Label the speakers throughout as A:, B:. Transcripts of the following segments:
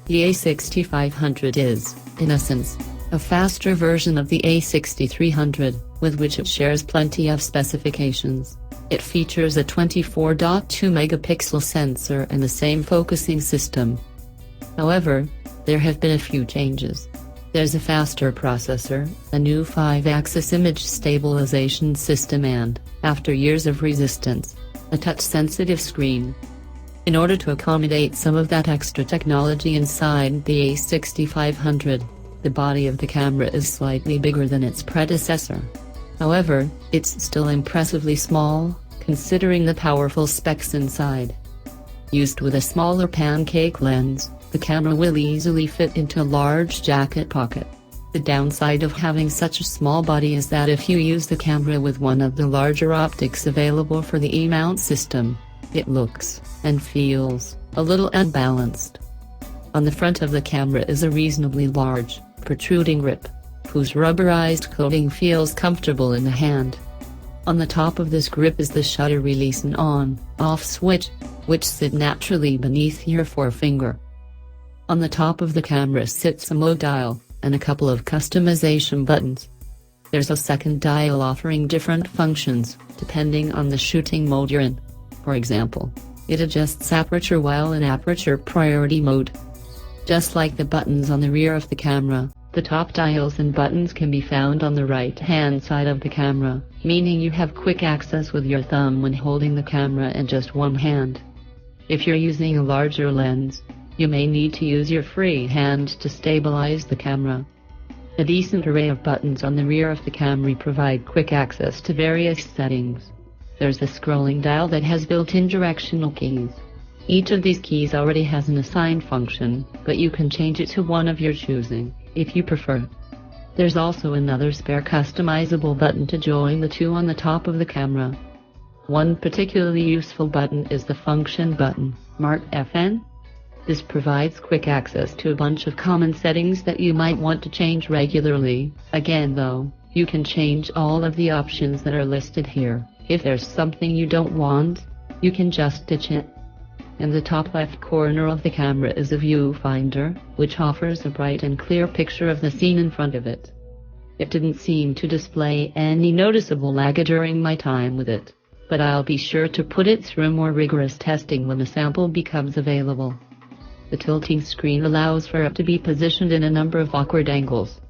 A: The a6500 is, in essence, a faster version of the a6300, with which it shares plenty of specifications. It features a 24.2 megapixel sensor and the same focusing system. However, there have been a few changes. There's a faster processor, a new 5-axis image stabilization system and, after years of resistance, a touch-sensitive screen. In order to accommodate some of that extra technology inside the a6500, the body of the camera is slightly bigger than its predecessor. However, it's still impressively small, considering the powerful specs inside. Used with a smaller pancake lens, the camera will easily fit into a large jacket pocket. The downside of having such a small body is that if you use the camera with one of the larger optics available for the E-mount system, it looks, and feels, a little unbalanced. On the front of the camera is a reasonably large, protruding grip, whose rubberized coating feels comfortable in the hand. On the top of this grip is the shutter release and on/off switch, which sit naturally beneath your forefinger. On the top of the camera sits a mode dial, and a couple of customization buttons. There's a second dial offering different functions, depending on the shooting mode you're in. For example, it adjusts aperture while in aperture priority mode. Just like the buttons on the rear of the camera, the top dials and buttons can be found on the right-hand side of the camera, meaning you have quick access with your thumb when holding the camera in just one hand. If you're using a larger lens, you may need to use your free hand to stabilize the camera. A decent array of buttons on the rear of the camera provide quick access to various settings. There's a scrolling dial that has built-in directional keys. Each of these keys already has an assign function, but you can change it to one of your choosing, if you prefer. There's also another spare customizable button to join the two on the top of the camera. One particularly useful button is the function button, marked FN. This provides quick access to a bunch of common settings that you might want to change regularly. Again though, you can change all of the options that are listed here. If there's something you don't want, you can just ditch it. In the top left corner of the camera is a viewfinder, which offers a bright and clear picture of the scene in front of it. It didn't seem to display any noticeable lag during my time with it, but I'll be sure to put it through more rigorous testing when the sample becomes available. The tilting screen allows for it to be positioned in a number of awkward angles.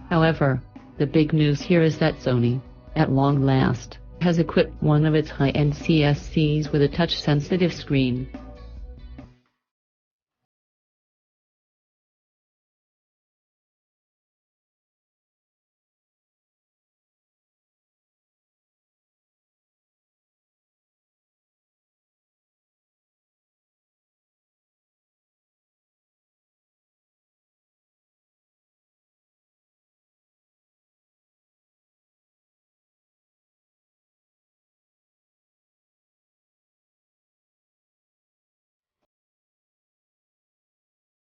A: However, the big news here is that Sony, at long last, has equipped one of its high-end CSCs with a touch-sensitive screen.